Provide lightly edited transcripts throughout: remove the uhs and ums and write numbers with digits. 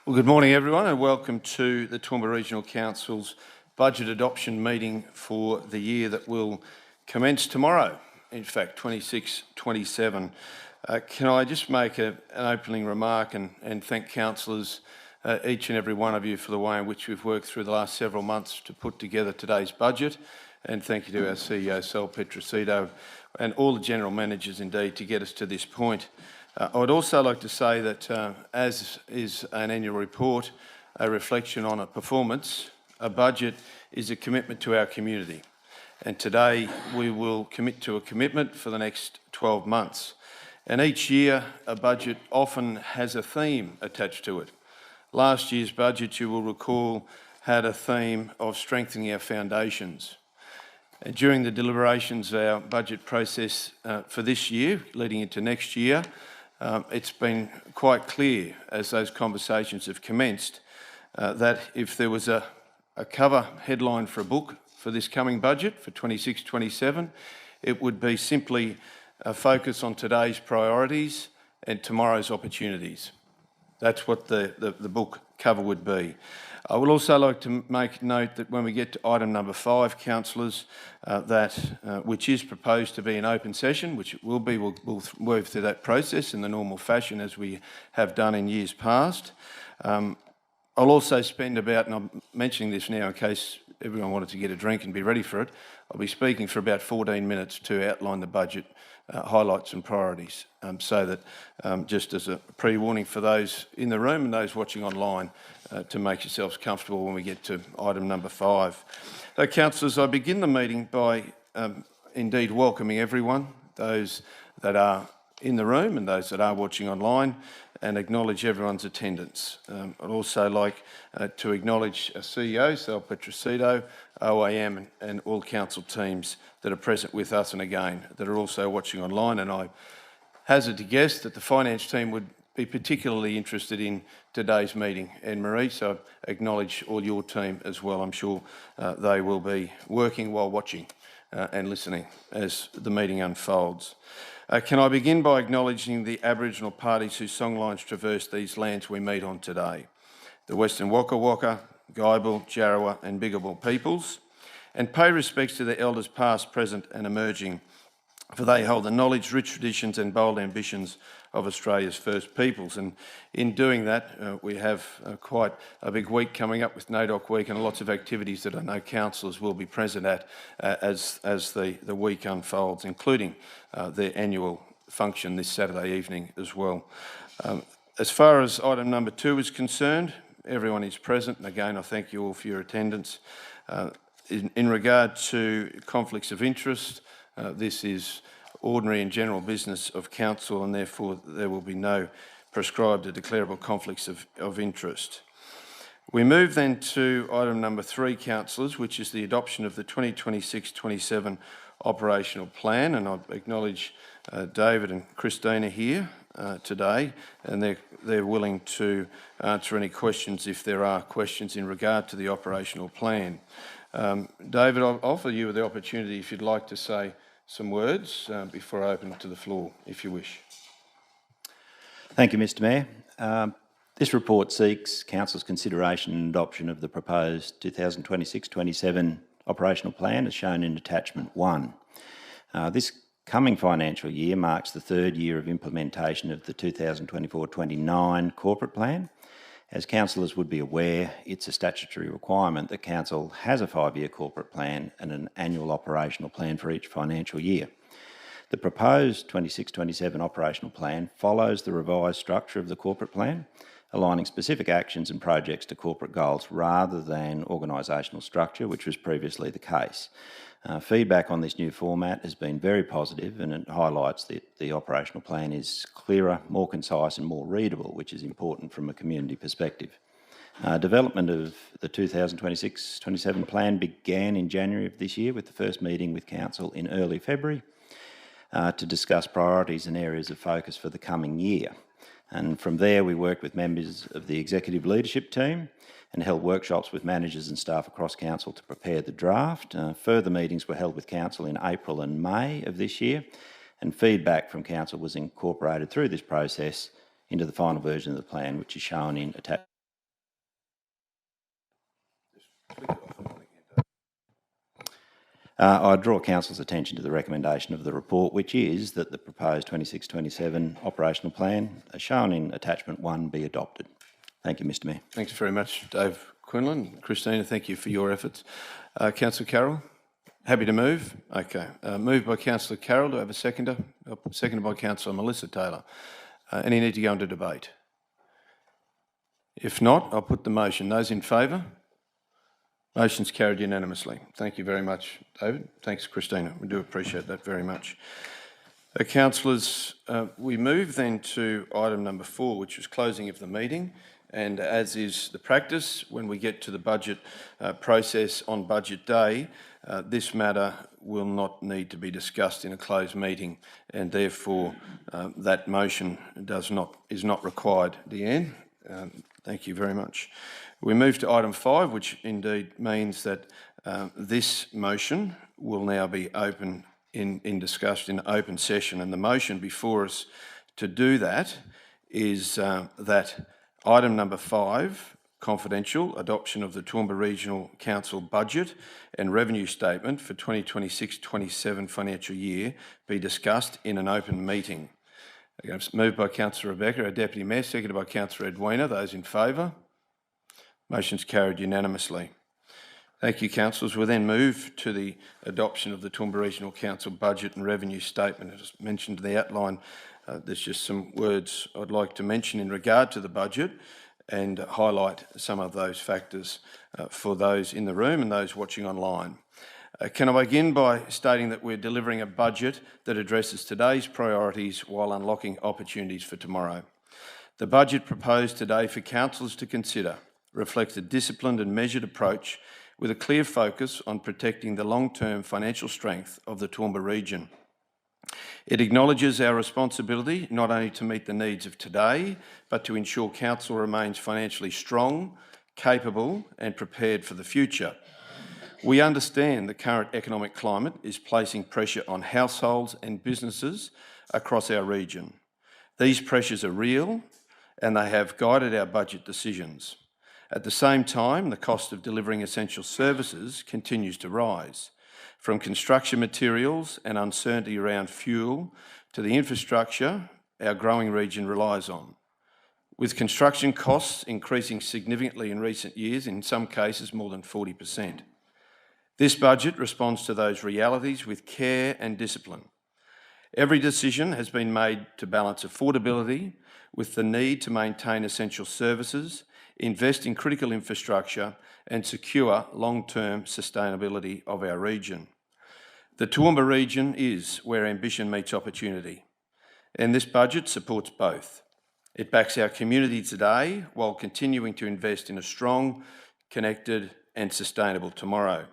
Well, good morning everyone and welcome to the Toowoomba Regional Council's budget adoption meeting for the year that will commence tomorrow, in fact 26-27. Can I just make an opening remark and thank councillors, each and every one of you, for the way in which we've worked through the last several months to put together today's budget, and thank you to our CEO Sal Petrosito and all the general managers indeed to get us to this point. I would also like to say that, as is an annual report, a reflection on a performance, a budget is a commitment to our community. And today we will commit to a commitment for the next 12 months. And each year a budget often has a theme attached to it. Last year's budget, you will recall, had a theme of strengthening our foundations. And during the deliberations of our budget process for this year, leading into next year, it's been quite clear as those conversations have commenced that if there was a cover headline for a book for this coming budget for 26-27, it would be simply a focus on today's priorities and tomorrow's opportunities. That's what the book cover would be. I would also like to make note that when we get to item number 5, councillors, which is proposed to be an open session, which it will be, we'll move through that process in the normal fashion as we have done in years past. I'll also spend about, and I'm mentioning this now in case everyone wanted to get a drink and be ready for it, I'll be speaking for about 14 minutes to outline the budget highlights and priorities, so that just as a pre-warning for those in the room and those watching online, to make yourselves comfortable when we get to item number 5. So, councillors, I begin the meeting by indeed welcoming everyone, those that are in the room and those that are watching online, and acknowledge everyone's attendance. I'd also like to acknowledge our CEO, Sal Petrosito, OAM and all council teams that are present with us, and again, that are also watching online. And I hazard to guess that the finance team would be particularly interested in today's meeting, and Marie, so acknowledge all your team as well. I'm sure they will be working while watching and listening as the meeting unfolds. Can I begin by acknowledging the Aboriginal parties whose songlines traverse these lands we meet on today, the Western Waka Waka, Guybil, Jarrawa and Bigabal peoples, and pay respects to their elders past, present and emerging, for they hold the knowledge, rich traditions and bold ambitions of Australia's First Peoples. And in doing that, we have quite a big week coming up with NAIDOC Week, and lots of activities that I know councillors will be present at as the week unfolds, including their annual function this Saturday evening as well. As far as item number 2 is concerned, everyone is present, and again I thank you all for your attendance. In regard to conflicts of interest, this is ordinary and general business of council, and therefore there will be no prescribed or declarable conflicts of interest. We move then to item number 3, councillors, which is the adoption of the 2026-27 operational plan, and I acknowledge David and Christina here today, and they're willing to answer any questions if there are questions in regard to the operational plan. David, I'll offer you the opportunity if you'd like to say some words before I open it to the floor, if you wish. Thank you, Mr Mayor. This report seeks Council's consideration and adoption of the proposed 2026-27 operational plan as shown in attachment 1. This coming financial year marks the 3rd year of implementation of the 2024-29 corporate plan. As councillors would be aware, it's a statutory requirement that Council has a 5-year corporate plan and an annual operational plan for each financial year. The proposed 26-27 operational plan follows the revised structure of the corporate plan, aligning specific actions and projects to corporate goals rather than organisational structure, which was previously the case. Feedback on this new format has been very positive, and it highlights that the operational plan is clearer, more concise and more readable, which is important from a community perspective. Development of the 2026-27 plan began in January of this year with the first meeting with Council in early February to discuss priorities and areas of focus for the coming year. And from there we worked with members of the executive leadership team and held workshops with managers and staff across Council to prepare the draft. Further meetings were held with Council in April and May of this year, and feedback from Council was incorporated through this process into the final version of the plan, which is shown in attachment I draw Council's attention to the recommendation of the report, which is that the proposed 26-27 operational plan, as shown in attachment 1, be adopted. Thank you, Mr Mayor. Thanks very much, Dave Quinlan. Christina, thank you for your efforts. Councillor Carroll, happy to move? Okay. Moved by Councillor Carroll. Do I have a seconder? Seconded by Councillor Melissa Taylor. Any need to go into debate? If not, I'll put the motion. Those in favour? Motion's carried unanimously. Thank you very much, David. Thanks, Christina. We do appreciate that very much. Councillors, we move then to item number 4, which is closing of the meeting. And as is the practice, when we get to the budget process on budget day, this matter will not need to be discussed in a closed meeting, and therefore that motion is not required. Deanne, thank you very much. We move to item 5, which indeed means that this motion will now be open in discussion in open session, and the motion before us to do that is that item number 5, confidential, adoption of the Toowoomba Regional Council budget and revenue statement for 2026-27 financial year, be discussed in an open meeting. Moved by Councillor Rebecca, our Deputy Mayor, seconded by Councillor Edwina. Those in favour? Motion's carried unanimously. Thank you, councillors. We'll then move to the adoption of the Toowoomba Regional Council budget and revenue statement. As mentioned in the outline, there's just some words I'd like to mention in regard to the budget and highlight some of those factors for those in the room and those watching online. Can I begin by stating that we're delivering a budget that addresses today's priorities while unlocking opportunities for tomorrow. The budget proposed today for councillors to consider reflects a disciplined and measured approach with a clear focus on protecting the long-term financial strength of the Toowoomba region. It acknowledges our responsibility not only to meet the needs of today, but to ensure council remains financially strong, capable and prepared for the future. We understand the current economic climate is placing pressure on households and businesses across our region. These pressures are real and they have guided our budget decisions. At the same time, the cost of delivering essential services continues to rise, from construction materials and uncertainty around fuel to the infrastructure our growing region relies on. With construction costs increasing significantly in recent years, in some cases more than 40%. This budget responds to those realities with care and discipline. Every decision has been made to balance affordability with the need to maintain essential services, invest in critical infrastructure and secure long-term sustainability of our region. The Toowoomba region is where ambition meets opportunity, and this budget supports both. It backs our community today while continuing to invest in a strong, connected and sustainable tomorrow.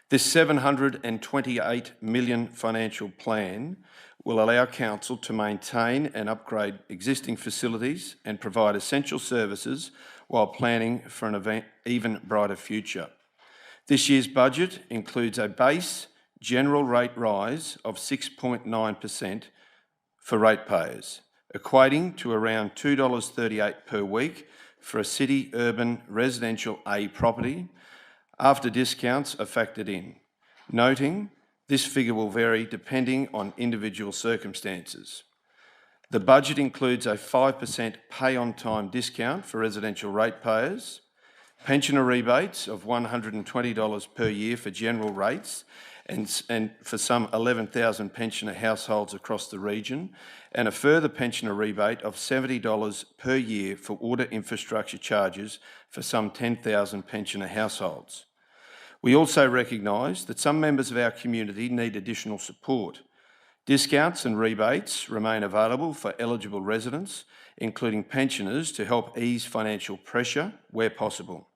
This $728 million financial plan will allow council to maintain and upgrade existing facilities and provide essential services while planning for an even brighter future. This year's budget includes a base general rate rise of 6.9% for ratepayers, equating to around $2.38 per week for a city urban residential A property after discounts are factored in, noting this figure will vary depending on individual circumstances. The budget includes a 5% pay-on-time discount for residential ratepayers, pensioner rebates of $120 per year for general rates and for some 11,000 pensioner households across the region, and a further pensioner rebate of $70 per year for water infrastructure charges for some 10,000 pensioner households. We also recognise that some members of our community need additional support. Discounts and rebates remain available for eligible residents, including pensioners, to help ease financial pressure where possible.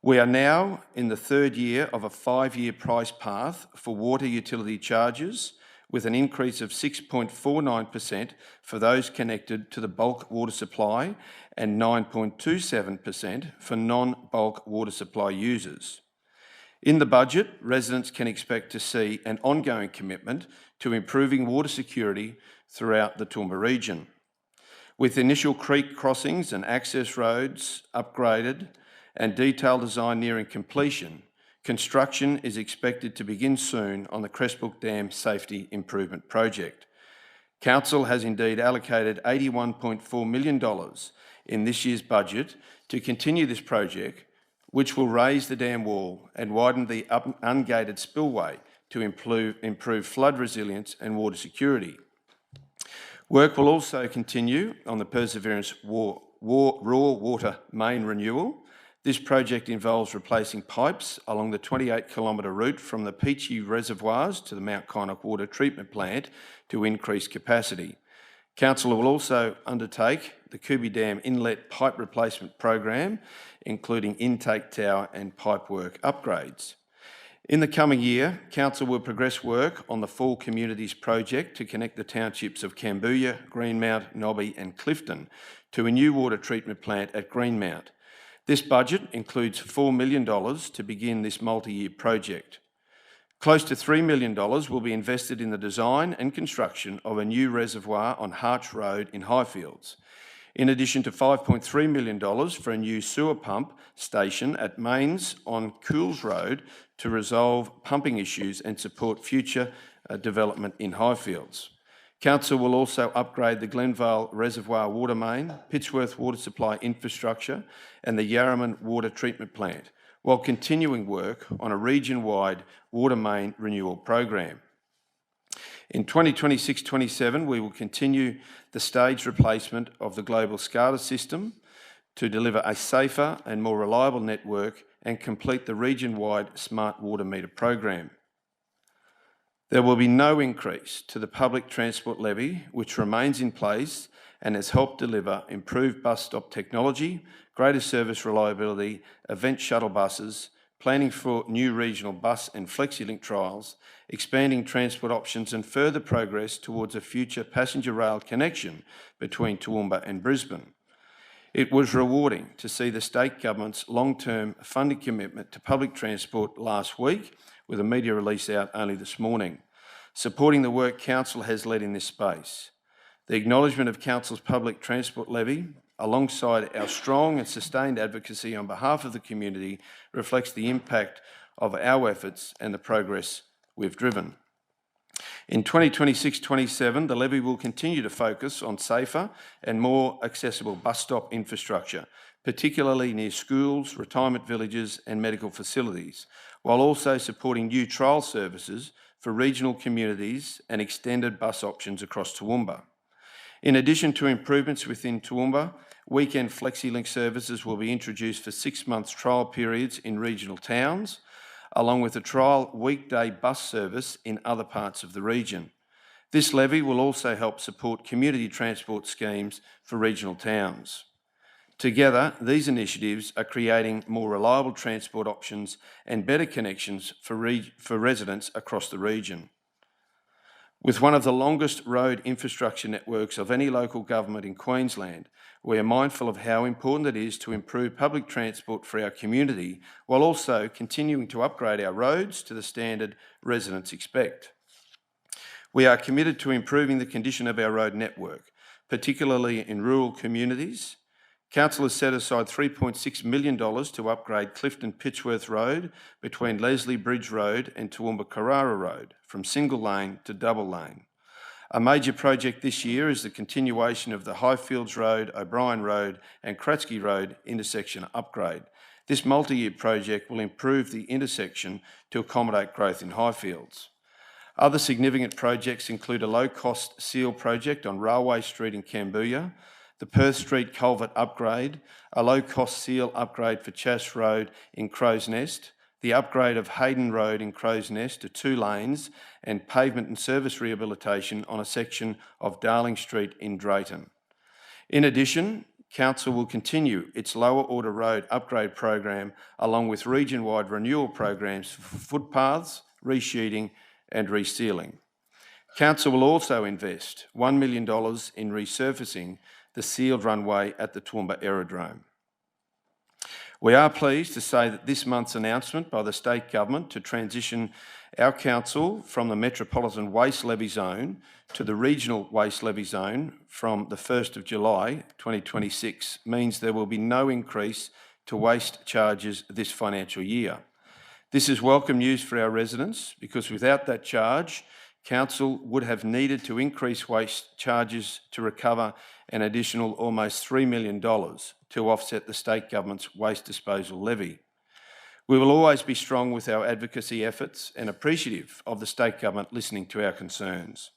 We are now in the third year of a 5-year price path for water utility charges, with an increase of 6.49% for those connected to the bulk water supply and 9.27% for non-bulk water supply users. In the budget, residents can expect to see an ongoing commitment to improving water security throughout the Toowoomba region. With initial creek crossings and access roads upgraded and detailed design nearing completion, Construction is expected to begin soon on the Crestbrook Dam Safety Improvement Project. Council has indeed allocated $81.4 million in this year's budget to continue this project, which will raise the dam wall and widen the ungated spillway to improve flood resilience and water security. Work will also continue on the Perseverance raw water main renewal. This project involves replacing pipes along the 28-kilometre route from the Peachy reservoirs to the Mount Kynoch water treatment plant to increase capacity. Council will also undertake the Kubi Dam inlet pipe replacement program, including intake tower and pipework upgrades. In the coming year, Council will progress work on the Fall Communities project to connect the townships of Cambodia, Greenmount, Nobby and Clifton to a new water treatment plant at Greenmount. This budget includes $4 million to begin this multi-year project. Close to $3 million will be invested in the design and construction of a new reservoir on Harch Road in Highfields, in addition to $5.3 million for a new sewer pump station at Mains on Cools Road to resolve pumping issues and support future development in Highfields. Council will also upgrade the Glenvale Reservoir water main, Pittsworth water supply infrastructure and the Yarraman water treatment plant, while continuing work on a region-wide water main renewal program. In 2026-27, we will continue the staged replacement of the global SCADA system to deliver a safer and more reliable network and complete the region-wide smart water meter program. There will be no increase to the public transport levy, which remains in place and has helped deliver improved bus stop technology, greater service reliability, event shuttle buses, planning for new regional bus and FlexiLink trials, expanding transport options and further progress towards a future passenger rail connection between Toowoomba and Brisbane. It was rewarding to see the state government's long-term funding commitment to public transport last week, with a media release out only this morning, supporting the work Council has led in this space. The acknowledgement of Council's public transport levy, alongside our strong and sustained advocacy on behalf of the community, reflects the impact of our efforts and the progress we've driven. In 2026-27, the levy will continue to focus on safer and more accessible bus stop infrastructure, particularly near schools, retirement villages and medical facilities, while also supporting new trial services for regional communities and extended bus options across Toowoomba. In addition to improvements within Toowoomba, weekend FlexiLink services will be introduced for 6-month trial periods in regional towns, along with a trial weekday bus service in other parts of the region. This levy will also help support community transport schemes for regional towns. Together, these initiatives are creating more reliable transport options and better connections for residents across the region. With one of the longest road infrastructure networks of any local government in Queensland, we are mindful of how important it is to improve public transport for our community, while also continuing to upgrade our roads to the standard residents expect. We are committed to improving the condition of our road network, particularly in rural communities. Council has set aside $3.6 million to upgrade Clifton Pitchworth Road between Leslie Bridge Road and Toowoomba Carrara Road from single lane to double lane. A major project this year is the continuation of the Highfields Road, O'Brien Road and Kratzky Road intersection upgrade. This multi-year project will improve the intersection to accommodate growth in Highfields. Other significant projects include a low-cost seal project on Railway Street in Cambodia, the Perth Street culvert upgrade, a low-cost seal upgrade for Chass Road in Crow's Nest, the upgrade of Hayden Road in Crow's Nest to 2 lanes, and pavement and service rehabilitation on a section of Darling Street in Drayton. In addition, Council will continue its lower order road upgrade program along with region-wide renewal programs for footpaths, resheeting and resealing. Council will also invest $1 million in resurfacing the sealed runway at the Toowoomba Aerodrome. We are pleased to say that this month's announcement by the state government to transition our council from the Metropolitan Waste Levy Zone to the Regional Waste Levy Zone from the 1st of July 2026 means there will be no increase to waste charges this financial year. This is welcome news for our residents because without that charge, Council would have needed to increase waste charges to recover an additional almost $3 million to offset the state government's waste disposal levy. We will always be strong with our advocacy efforts and appreciative of the state government listening to our concerns.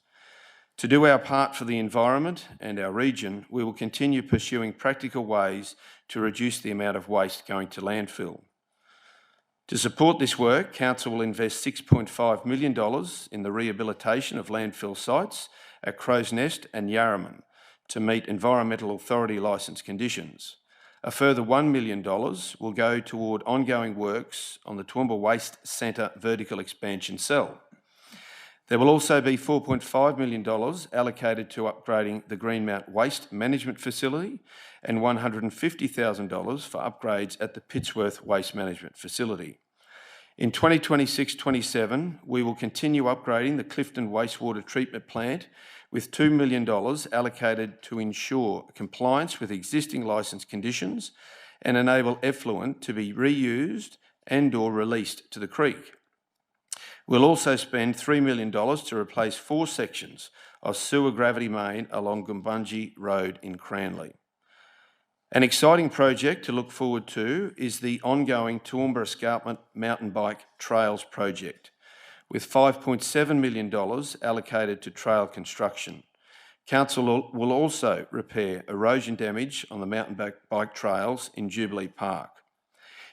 To do our part for the environment and our region, we will continue pursuing practical ways to reduce the amount of waste going to landfill. To support this work, Council will invest $6.5 million in the rehabilitation of landfill sites at Crow's Nest and Yarraman to meet Environmental Authority licence conditions. A further $1 million will go toward ongoing works on the Toowoomba Waste Centre vertical expansion cell. There will also be $4.5 million allocated to upgrading the Greenmount Waste Management Facility and $150,000 for upgrades at the Pittsworth Waste Management Facility. In 2026-27, we will continue upgrading the Clifton Wastewater Treatment Plant with $2 million allocated to ensure compliance with existing licence conditions and enable effluent to be reused and/or released to the creek. We'll also spend $3 million to replace 4 sections of sewer gravity main along Gumbunji Road in Cranley. An exciting project to look forward to is the ongoing Toowoomba Escarpment Mountain Bike Trails project, with $5.7 million allocated to trail construction. Council will also repair erosion damage on the mountain bike trails in Jubilee Park.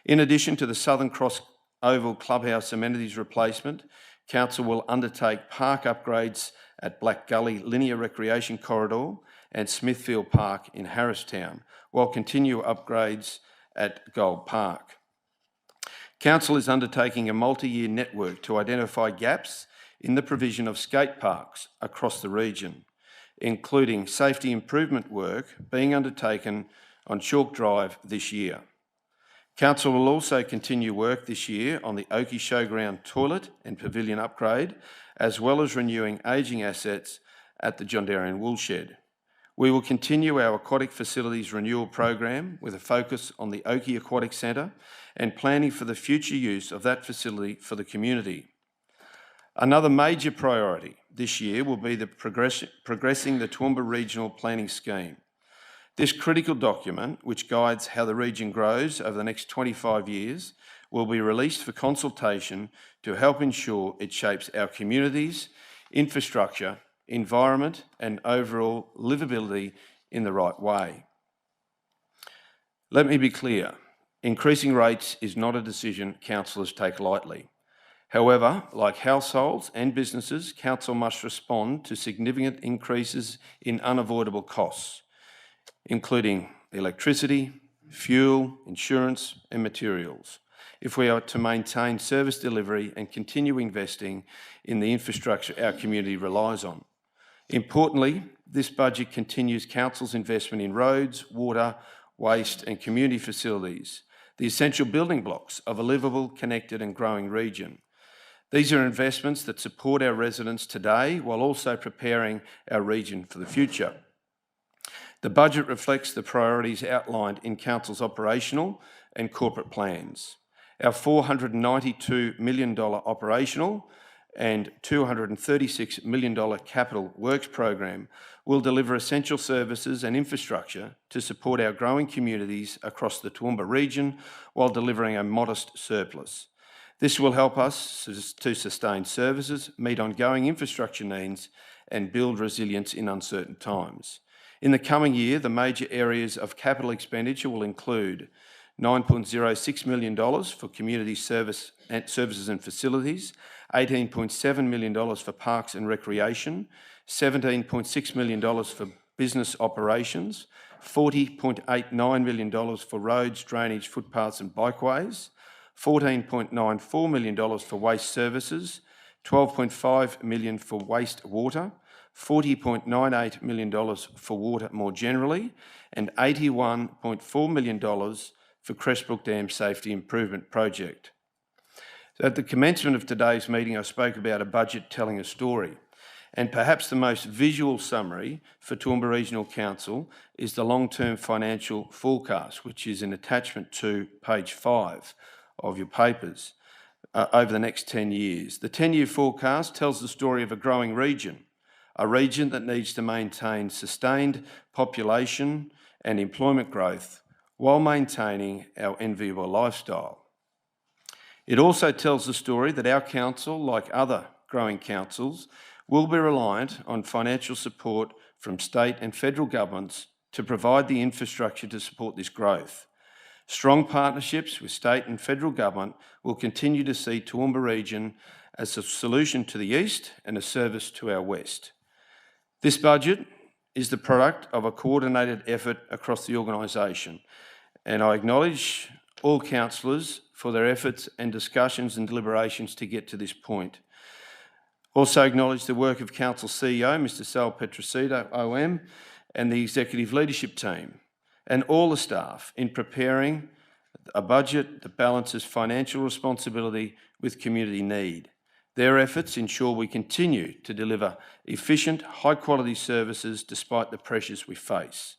In addition to the Southern Cross Oval Clubhouse amenities replacement, Council will undertake park upgrades at Black Gully Linear Recreation Corridor and Smithfield Park in Harristown, while continue upgrades at Gold Park. Council is undertaking a multi-year network to identify gaps in the provision of skate parks across the region, including safety improvement work being undertaken on Chalk Drive this year. Council will also continue work this year on the Oakey Showground toilet and pavilion upgrade, as well as renewing ageing assets at the John Darien Woolshed. We will continue our aquatic facilities renewal program with a focus on the Oakey Aquatic Centre and planning for the future use of that facility for the community. Another major priority this year will be the progressing the Toowoomba Regional Planning Scheme. This critical document, which guides how the region grows over the next 25 years, will be released for consultation to help ensure it shapes our communities, infrastructure, environment and overall livability in the right way. Let me be clear, increasing rates is not a decision councillors take lightly. However, like households and businesses, Council must respond to significant increases in unavoidable costs, including electricity, fuel, insurance and materials, if we are to maintain service delivery and continue investing in the infrastructure our community relies on. Importantly, this budget continues Council's investment in roads, water, waste and community facilities, the essential building blocks of a livable, connected and growing region. These are investments that support our residents today while also preparing our region for the future. The budget reflects the priorities outlined in Council's operational and corporate plans. Our $492 million operational and $236 million capital works program will deliver essential services and infrastructure to support our growing communities across the Toowoomba region while delivering a modest surplus. This will help us to sustain services, meet ongoing infrastructure needs and build resilience in uncertain times. In the coming year, the major areas of capital expenditure will include $9.06 million for community services and facilities, $18.7 million for parks and recreation, $17.6 million for business operations, $40.89 million for roads, drainage, footpaths and bikeways, $14.94 million for waste services, $12.5 million for waste water, $40.98 million for water more generally, and $81.4 million for Crestbrook Dam Safety Improvement Project. So at the commencement of today's meeting, I spoke about a budget telling a story, and perhaps the most visual summary for Toowoomba Regional Council is the long-term financial forecast, which is an attachment to page 5 of your papers. over the next 10 years. The 10-year forecast tells the story of a growing region, a region that needs to maintain sustained population and employment growth while maintaining our enviable lifestyle. It also tells the story that our council, like other growing councils, will be reliant on financial support from state and federal governments to provide the infrastructure to support this growth. Strong partnerships with state and federal government will continue to see Toowoomba region as a solution to the east and a service to our west. This budget is the product of a coordinated effort across the organisation, and I acknowledge all councillors for their efforts and discussions and deliberations to get to this point. Also acknowledge the work of Council CEO, Mr Sal Petrosito, OM, and the executive leadership team, and all the staff in preparing a budget that balances financial responsibility with community need. Their efforts ensure we continue to deliver efficient, high-quality services despite the pressures we face.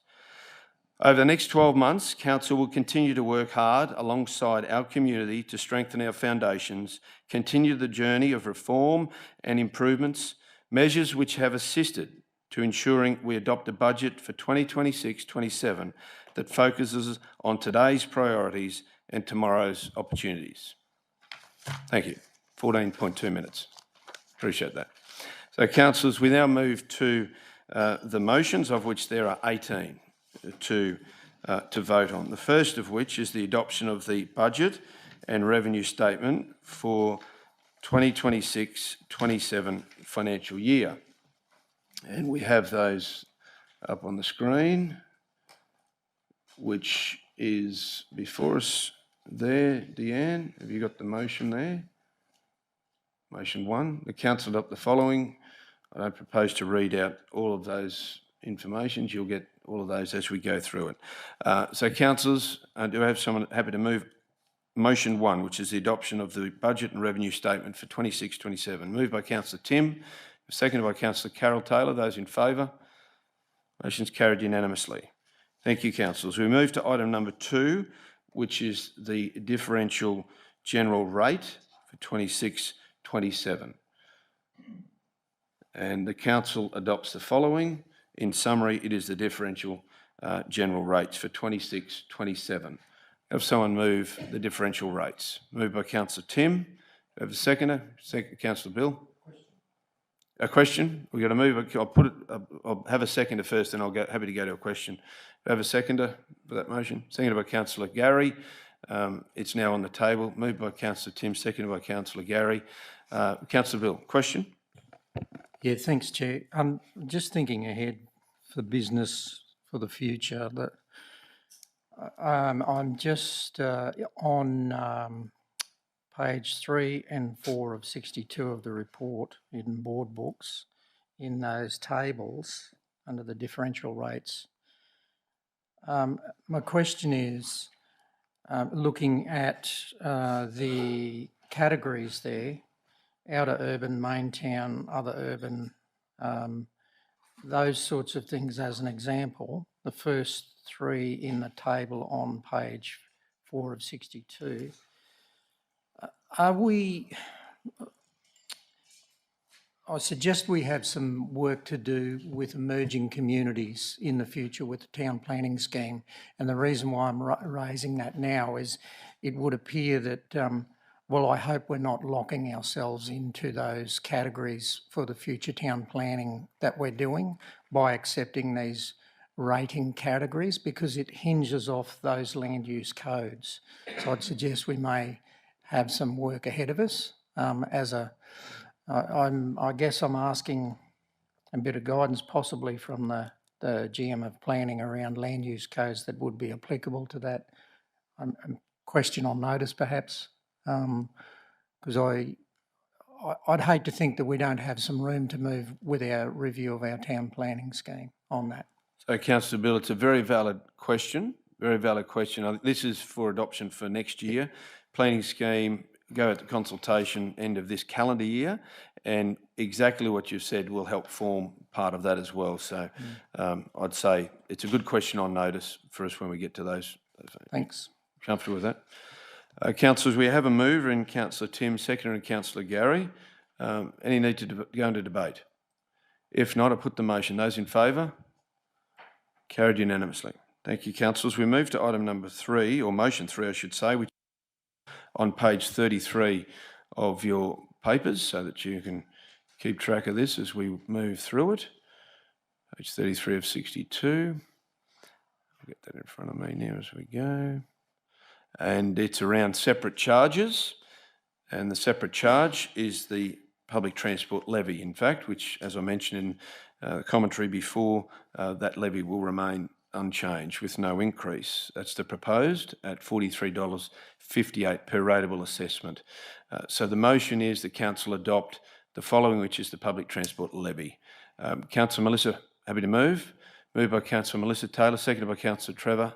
Over the next 12 months, Council will continue to work hard alongside our community to strengthen our foundations, continue the journey of reform and improvements, measures which have assisted to ensuring we adopt a budget for 2026-27 that focuses on today's priorities and tomorrow's opportunities. Thank you. 14.2 minutes. Appreciate that. So, councillors, we now move to the motions, of which there are 18 to vote on. The first of which is the adoption of the budget and revenue statement for 2026-27 financial year. And we have those up on the screen, which is before us there. Deanne, have you got the motion there? Motion 1. The council adopt the following. I don't propose to read out all of those informations. You'll get all of those as we go through it. So, councillors, do I have someone happy to move motion 1, which is the adoption of the budget and revenue statement for 26-27? Moved by Councillor Tim, seconded by Councillor Carol Taylor. Those in favour? Motion's carried unanimously. Thank you, councillors. We move to item number 2, which is the differential general rate for 26-27. And the council adopts the following. In summary, it is the differential general rates for 26-27. Have someone move the differential rates? Moved by Councillor Tim. Have a seconder? Councillor Bill. A question? We've got to move. I'll have a seconder first, and happy to go to a question. Have a seconder for that motion? Seconded by Councillor Gary. It's now on the table. Moved by Councillor Tim, seconded by Councillor Gary. Councillor Bill, question? Yeah, thanks, Chair. I'm just thinking ahead for business for the future. That I'm just on page 3 and 4 of 62 of the report in board books, in those tables under the differential rates. My question is, looking at the categories there, outer urban, main town, other urban, those sorts of things as an example, the first 3 in the table on page 4 of 62, I suggest we have some work to do with emerging communities in the future with the town planning scheme. And the reason why I'm raising that now is it would appear that, well, I hope we're not locking ourselves into those categories for the future town planning that we're doing by accepting these rating categories, because it hinges off those land use codes. So I'd suggest we may have some work ahead of us I guess I'm asking a bit of guidance possibly from the GM of planning around land use codes that would be applicable to that. Question on notice perhaps, because I'd hate to think that we don't have some room to move with our review of our town planning scheme on that. So, Councillor Bill, it's a very valid question, This is for adoption for next year. Planning scheme, go at the consultation end of this calendar year, and exactly what you've said will help form part of that as well. So I'd say it's a good question on notice for us when we get to those. Thanks. Comfortable with that? Councillors, we have a mover in Councillor Tim, seconder in Councillor Gary. Any need to go into debate? If not, I put the motion. Those in favour? Carried unanimously. Thank you, councillors. We move to item number 3, or motion 3, I should say, which is on page 33 of your papers, so that you can keep track of this as we move through it. Page 33 of 62. I'll get that in front of me now as we go. And it's around separate charges. And the separate charge is the public transport levy, in fact, which, as I mentioned in the commentary before, that levy will remain unchanged with no increase. That's the proposed at $43.58 per rateable assessment. So the motion is the council adopt the following, which is the public transport levy. Councillor Melissa, happy to move. Moved by Councillor Melissa Taylor, seconded by Councillor Trevor.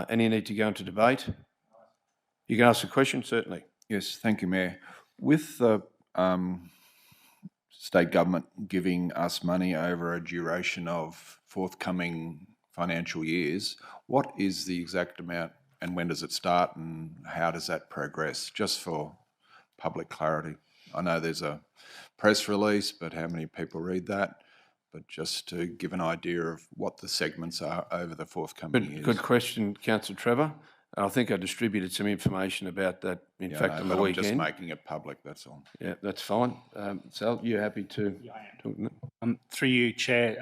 Any need to go into debate? You can ask a question, certainly. Yes, thank you, Mayor. With the state government giving us money over a duration of forthcoming financial years, what is the exact amount and when does it start and how does that progress? Just for public clarity. I know there's a press release, but how many people read that? But just to give an idea of what the segments are over the forthcoming years. Good question, Councillor Trevor. I think I distributed some information about that, in fact, on the weekend. I'm just making it public, that's all. Yeah, that's fine. Sal, you happy to? Yeah, I am. Through you, Chair.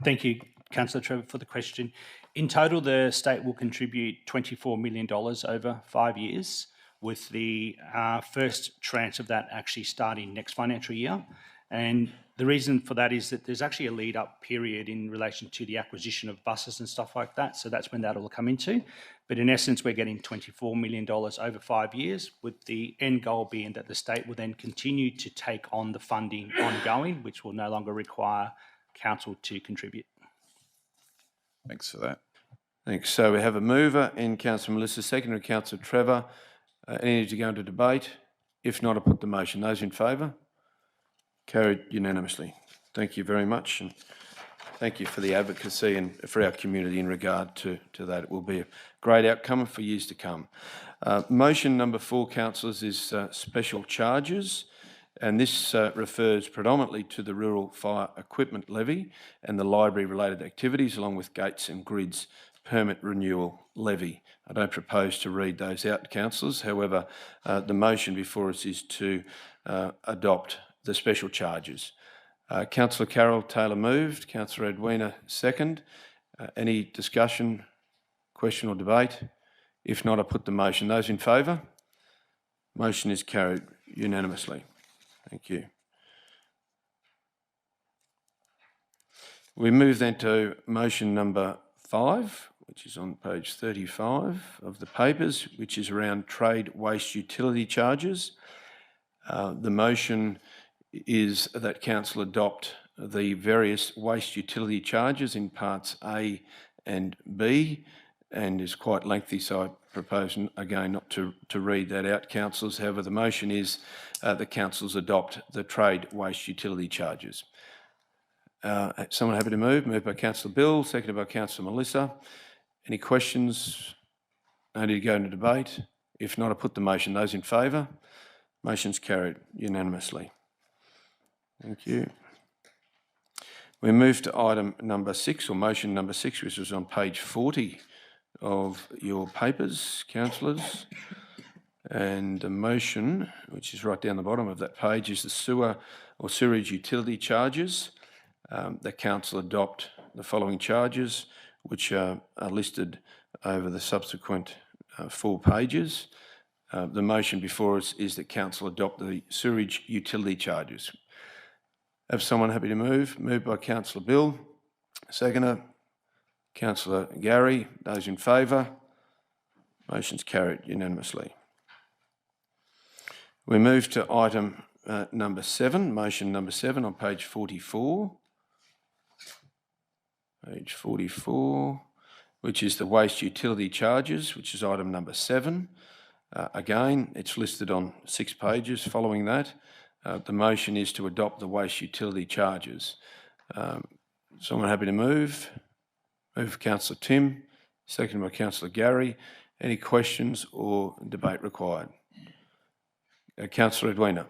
Thank you, Councillor Trevor, for the question. In total, the state will contribute $24 million over 5 years, with the first tranche of that actually starting next financial year. And the reason for that is that there's actually a lead-up period in relation to the acquisition of buses and stuff like that, so that's when that will come into. But in essence, we're getting $24 million over 5 years, with the end goal being that the state will then continue to take on the funding ongoing, which will no longer require council to contribute. Thanks for that. Thanks. So we have a mover in Councillor Melissa, seconder Councillor Trevor. Any need to go into debate? If not, I put the motion. Those in favour? Carried unanimously. Thank you very much, and thank you for the advocacy and for our community in regard to that. It will be a great outcome for years to come. Motion number 4, councillors, is special charges, and this refers predominantly to the rural fire equipment levy and the library-related activities, along with gates and grids permit renewal levy. I don't propose to read those out, councillors. However, the motion before us is to adopt the special charges. Councillor Carroll Taylor moved, Councillor Edwina second. Any discussion, question or debate? If not, I put the motion. Those in favour? Motion is carried unanimously. Thank you. We move then to motion number 5, which is on page 35 of the papers, which is around trade waste utility charges. The motion is that council adopt the various waste utility charges in parts A and B, and is quite lengthy, so I propose again not to read that out, councillors. However, the motion is that councils adopt the trade waste utility charges. Someone happy to move? Moved by Councillor Bill, seconded by Councillor Melissa. Any questions? No need to go into debate. If not, I put the motion. Those in favour? Motion's carried unanimously. Thank you. We move to item number 6, or motion number 6, which is on page 40 of your papers, councillors. And the motion, which is right down the bottom of that page, is the sewer or sewerage utility charges. The council adopt the following charges, which are listed over the subsequent 4 pages. The motion before us is that council adopt the sewerage utility charges. Have someone happy to move? Moved by Councillor Bill. Seconder, Councillor Gary. Those in favour? Motion's carried unanimously. We move to item number 7, motion number 7 on page 44. Page 44, which is the waste utility charges, which is item number 7. Again, it's listed on 6 pages following that. The motion is to adopt the waste utility charges. Someone happy to move? Move for Councillor Tim, seconded by Councillor Gary. Any questions or debate required? Councillor Edwina.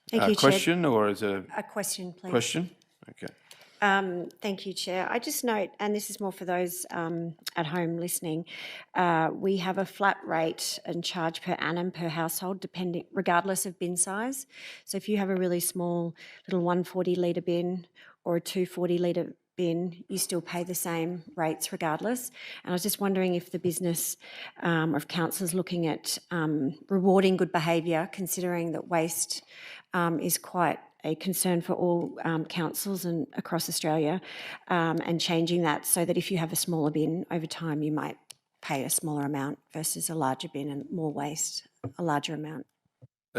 Thank you, Chair. Question or is a A question, please. question? Okay. Thank you, Chair. I just note, and this is more for those at home listening, we have a flat rate and charge per annum per household, regardless of bin size. So if you have a really small little 140 litre bin or a 240 litre bin, you still pay the same rates regardless. And I was just wondering if the business of councils looking at rewarding good behaviour, considering that waste is quite a concern for all councils and across Australia, and changing that so that if you have a smaller bin, over time you might pay a smaller amount versus a larger bin and more waste, a larger amount.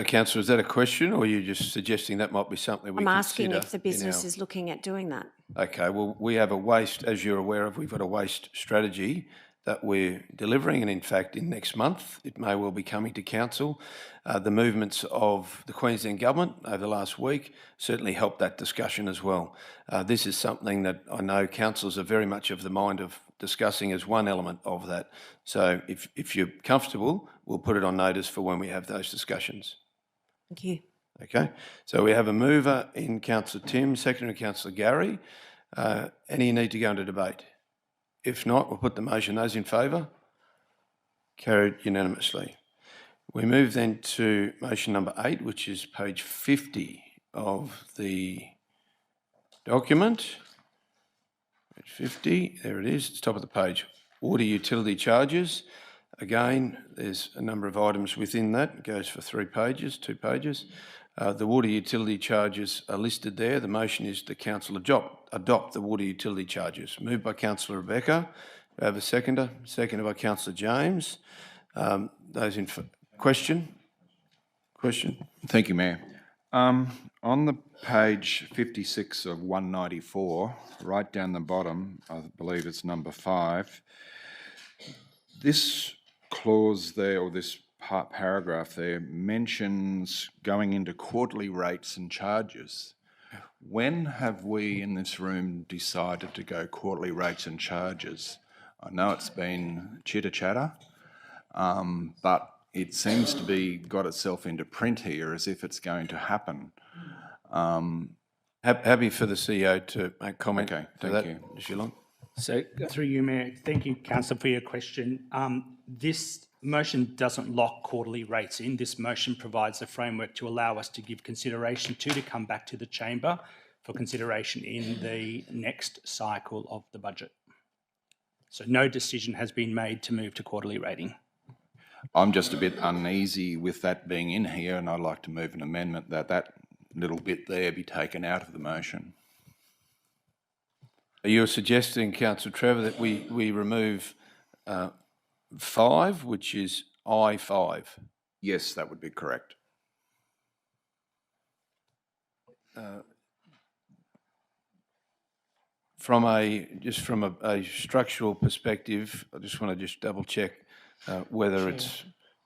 Councillor, is that a question or are you just suggesting that might be something we I'm consider? asking if the business in is looking at doing that. Okay, well, we have a waste, as you're aware of, we've got a waste strategy that we're delivering, and in fact, in next month, it may well be coming to council. The movements of the Queensland Government over the last week certainly helped that discussion as well. This is something that I know councils are very much of the mind of discussing as one element of that. So if you're comfortable, we'll put it on notice for when we have those discussions. Thank you. Okay, so we have a mover in Councillor Tim, secondary Councillor Gary. Any need to go into debate? If not, we'll put the motion. Those in favour? Carried unanimously. We move then to motion number 8, which is page 50 of the document. Page 50, there it is, it's top of the page. Water utility charges. Again, there's a number of items within that. It goes for 2 pages. The water utility charges are listed there. The motion is the council adopt the water utility charges. Moved by Councillor Rebecca. Do I have a seconder? Seconded by Councillor James. Those in question? Question? Thank you, Mayor. On the page 56 of 194, right down the bottom, I believe it's number 5, this clause there, or this paragraph there, mentions going into quarterly rates and charges. When have we in this room decided to go quarterly rates and charges? I know it's been chitter-chatter, but it seems to be got itself into print here as if it's going to happen. Happy for the CEO to make comment. Okay, to thank that, you. Mr. Long. So through you, Mayor, thank you, Councillor, for your question. This motion doesn't lock quarterly rates in. This motion provides a framework to allow us to give consideration to come back to the chamber for consideration in the next cycle of the budget. So no decision has been made to move to quarterly rating. I'm just a bit uneasy with that being in here, and I'd like to move an amendment that that little bit there be taken out of the motion. Are you suggesting, Councillor Trevor, that we remove 5, which is I5? Yes, that would be correct. From a structural perspective, I just want to double check whether it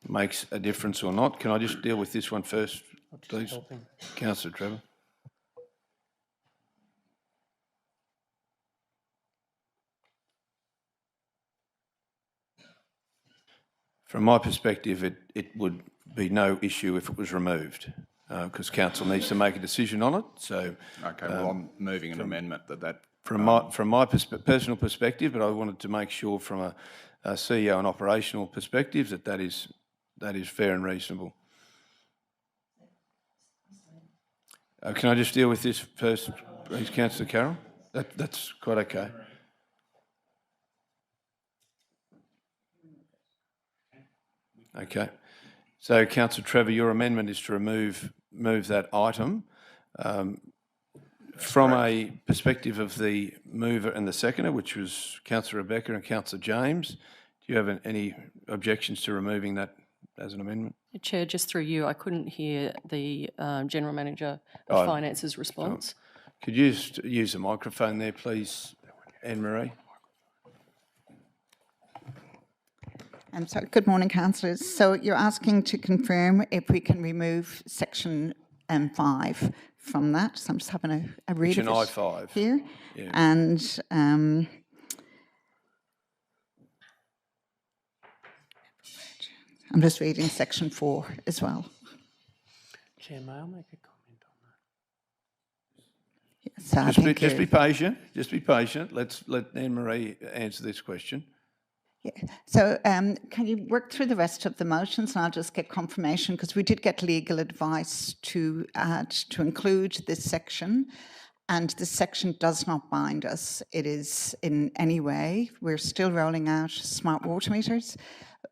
makes a difference or not. Can I just deal with this one first, please? Councillor Trevor. From my perspective, it would be no issue if it was removed, because council needs to make a decision on it. So, Okay, well, I'm moving an amendment that from my personal perspective, but I wanted to make sure from a CEO and operational perspective that is fair and reasonable. Can I just deal with this first, please, Councillor Carroll? That's quite okay. Okay. So, Councillor Trevor, your amendment is to move that item. From a perspective of the mover and the seconder, which was Councillor Rebecca and Councillor James, do you have any objections to removing that as an amendment? Chair, just through you, I couldn't hear the General Manager of Finance's response. Could you just use the microphone there, please, Anne-Marie? So, good morning, councillors. So you're asking to confirm if we can remove section 5 from that. So I'm just having a read Section of it I5 here. Yeah. And I'm just reading section 4 as well. Chair, may I make a comment on that? So I think Just be patient. Just be patient. Let Anne-Marie answer this question. So can you work through the rest of the motions, and I'll just get confirmation, because we did get legal advice to add, to include this section, and this section does not bind us. It is in any way. We're still rolling out smart water meters.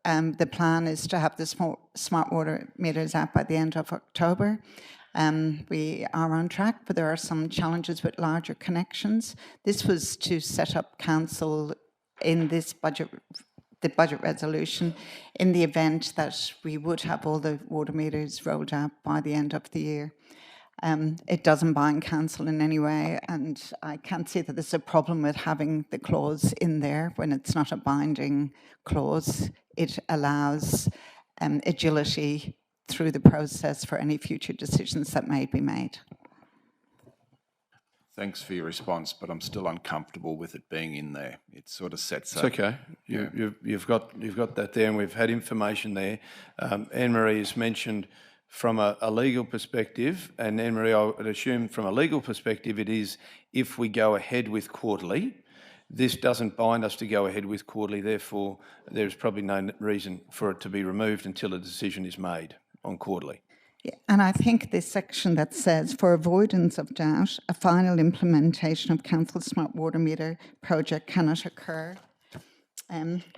The plan is to have the smart water meters out by the end of October. We are on track, but there are some challenges with larger connections. This was to set up council in this budget, the budget resolution, in the event that we would have all the water meters rolled out by the end of the year. It doesn't bind council in any way, and I can't see that there's a problem with having the clause in there when it's not a binding clause. It allows agility through the process for any future decisions that may be made. Thanks for your response, but I'm still uncomfortable with it being in there. It sort of sets It's up. okay. You've got that there, and we've had information there. Anne-Marie has mentioned from a legal perspective, and Anne-Marie, I would assume from a legal perspective, it is if we go ahead with quarterly. This doesn't bind us to go ahead with quarterly, therefore there's probably no reason for it to be removed until a decision is made on quarterly. Yeah, and I think this section that says, for avoidance of doubt, a final implementation of Council's smart water meter project cannot occur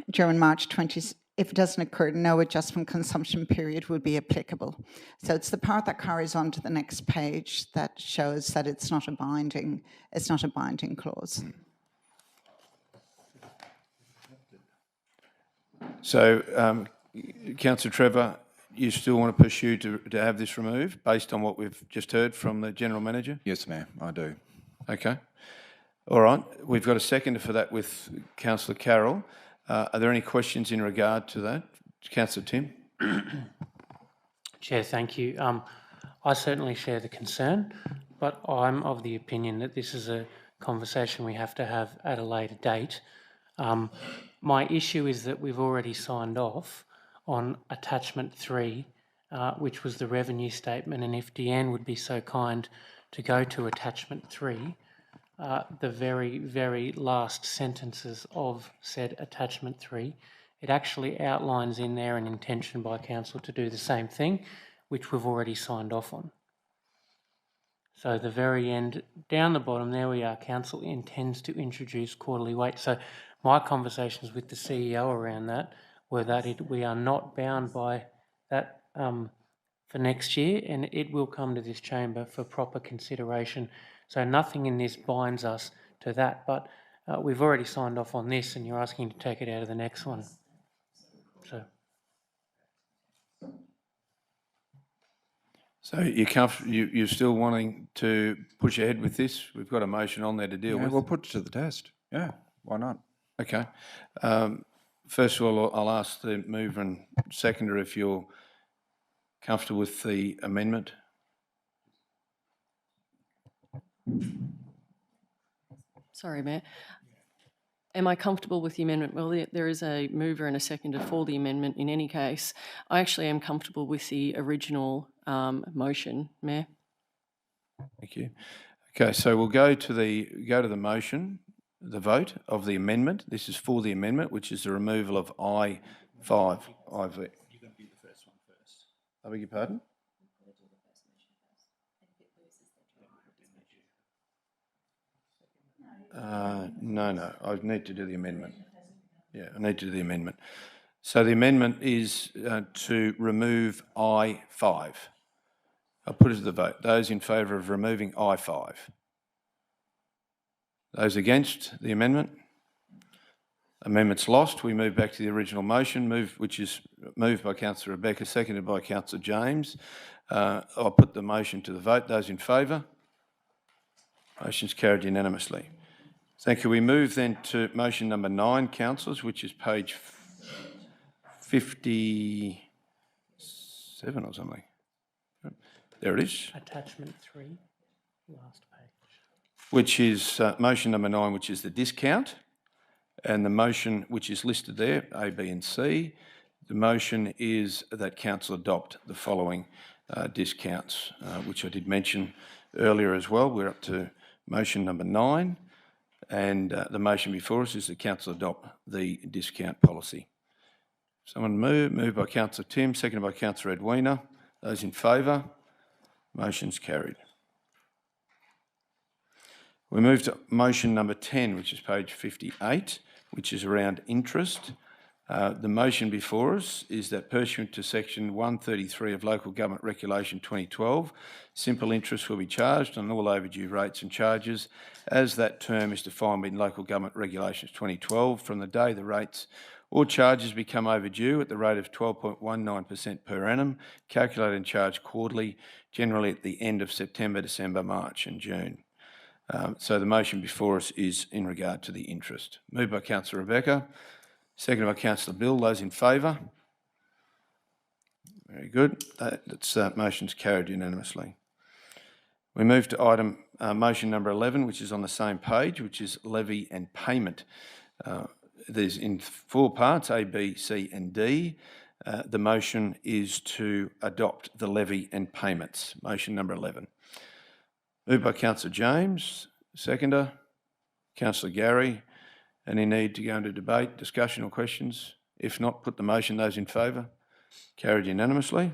during March 20. If it doesn't occur, no adjustment consumption period will be applicable. So it's the part that carries on to the next page that shows that it's not a binding clause. So, Councillor Trevor, you still want to pursue to have this removed based on what we've just heard from the General Manager? Yes, ma'am, I do. Okay. All right. We've got a seconder for that with Councillor Carroll. Are there any questions in regard to that? Councillor Tim? Chair, thank you. I certainly share the concern, but I'm of the opinion that this is a conversation we have to have at a later date. My issue is that we've already signed off on attachment 3, which was the revenue statement, and if Deanne would be so kind to go to attachment 3, the very, very last sentences of said attachment 3, it actually outlines in there an intention by council to do the same thing, which we've already signed off on. So the very end, down the bottom, there we are, council intends to introduce quarterly weights. So my conversations with the CEO around that were that we are not bound by that for next year, and it will come to this chamber for proper consideration. So nothing in this binds us to that, but we've already signed off on this, and you're asking to take it out of the next one. So you're still wanting to push ahead with this? We've got a motion on there to deal with. We'll put it to the test. Yeah, why not? Okay. First of all, I'll ask the mover and seconder if you're comfortable with the amendment. Sorry, Mayor. Am I comfortable with the amendment? Well, there is a mover and a seconder for the amendment in any case. I actually am comfortable with the original motion, Mayor. Thank you. Okay, so we'll go to the motion, the vote of the amendment. This is for the amendment, which is the removal of I5. You're going to do the first one first. I beg your pardon? No, I need to do the amendment. Yeah, I need to do the amendment. So the amendment is to remove I5. I'll put it to the vote. Those in favour of removing I5? Those against the amendment? Amendment's lost. We move back to the original motion, which is moved by Councillor Rebecca, seconded by Councillor James. I'll put the motion to the vote. Those in favour? Motion's carried unanimously. Thank you. We move then to motion number 9, councillors, which is page 57 or something. There it is. Attachment 3, last page. Which is motion number 9, which is the discount, and the motion which is listed there, A, B and C, The motion is that council adopt the following discounts, which I did mention earlier as well. We're up to motion number 9, and the motion before us is that council adopt the discount policy. Someone moved by Councillor Tim, seconded by Councillor Edwina. Those in favour? Motion's carried. We move to motion number 10, which is page 58, which is around interest. The motion before us is that pursuant to section 133 of Local Government Regulation 2012, simple interest will be charged on all overdue rates and charges as that term is defined in Local Government Regulations 2012 from the day the rates or charges become overdue at the rate of 12.19% per annum, calculated and charged quarterly, generally at the end of September, December, March and June. So the motion before us is in regard to the interest. Moved by Councillor Rebecca, seconded by Councillor Bill. Those in favour? Very good. That motion's carried unanimously. We move to item motion number 11, which is on the same page, which is levy and payment. There's in 4 parts, A, B, C and D. The motion is to adopt the levy and payments. Motion number 11. Moved by Councillor James, seconder. Councillor Gary. Any need to go into debate, discussion or questions? If not, put the motion. Those in favour? Carried unanimously.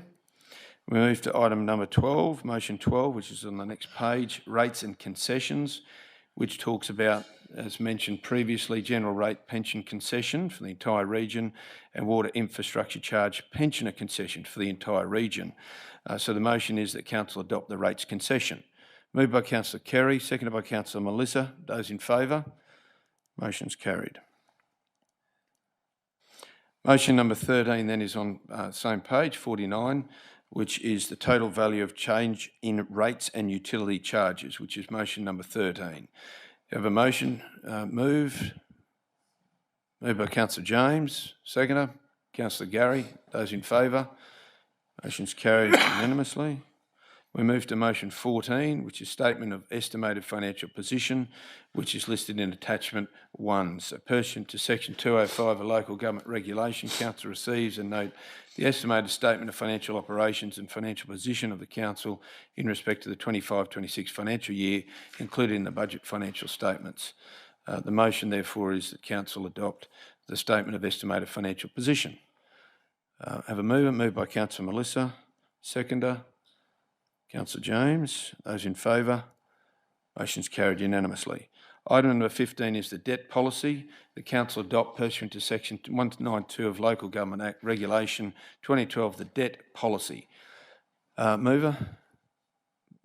We move to item number 12, motion 12, which is on the next page, rates and concessions, which talks about, as mentioned previously, general rate pension concession for the entire region and water infrastructure charge pensioner concession for the entire region. So the motion is that council adopt the rates concession. Moved by Councillor Kerry, seconded by Councillor Melissa. Those in favour? Motion's carried. Motion number 13 then is on same page, 49, which is the total value of change in rates and utility charges, which is motion number 13. You have a motion moved by Councillor James, seconder. Councillor Gary. Those in favour? Motion's carried unanimously. We move to motion 14, which is statement of estimated financial position, which is listed in attachment 1. So pursuant to section 205 of Local Government Regulation, council receives and note the estimated statement of financial operations and financial position of the council in respect to the 25-26 financial year, including the budget financial statements. The motion, therefore, is that council adopt the statement of estimated financial position. Have a mover, moved by Councillor Melissa, seconder. Councillor James. Those in favour? Motion's carried unanimously. Item number 15 is the debt policy. The council adopt pursuant to section 192 of Local Government Act Regulation 2012, the debt policy. Mover?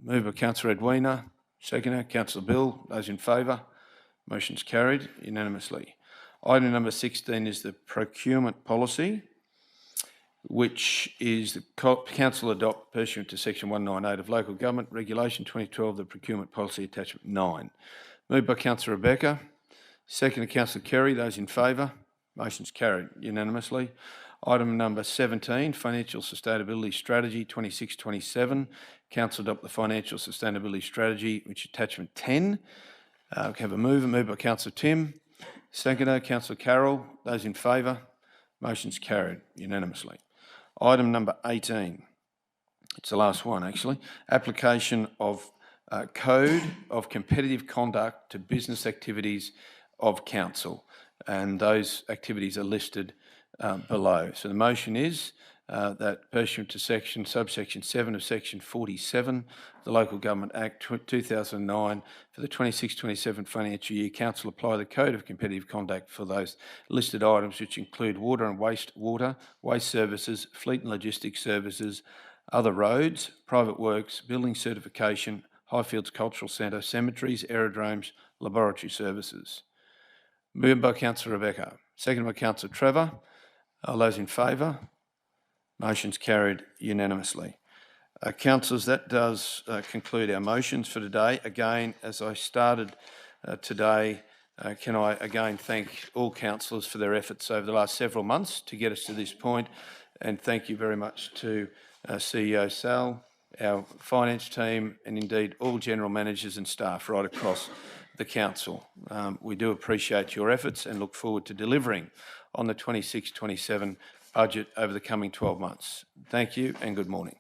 Moved by Councillor Edwina. Seconder, Councillor Bill. Those in favour? Motion's carried unanimously. Item number 16 is the procurement policy, which is the council adopt pursuant to section 198 of Local Government Regulation 2012, the procurement policy attachment 9. Moved by Councillor Rebecca, seconded Councillor Kerry. Those in favour? Motion's carried unanimously. Item number 17, financial sustainability strategy 26-27. Council adopt the financial sustainability strategy, which is attachment 10. Have a mover, moved by Councillor Tim, seconder Councillor Carroll. Those in favour? Motion's carried unanimously. Item number 18, it's the last one actually, application of Code of Competitive Conduct to business activities of council, and those activities are listed below. So the motion is that pursuant to subsection 7 of section 47 of the Local Government Act 2009 for the 26-27 financial year, council apply the Code of Competitive Conduct for those listed items, which include water and wastewater, waste services, fleet and logistics services, other roads, private works, building certification, Highfields Cultural Centre, cemeteries, aerodromes, laboratory services. Moved by Councillor Rebecca, seconded by Councillor Trevor. All those in favour? Motion's carried unanimously. Councillors, that does conclude our motions for today. Again, as I started today, can I again thank all councillors for their efforts over the last several months to get us to this point, and thank you very much to CEO Sal, our finance team, and indeed all general managers and staff right across the council. We do appreciate your efforts and look forward to delivering on the 26-27 budget over the coming 12 months. Thank you and good morning.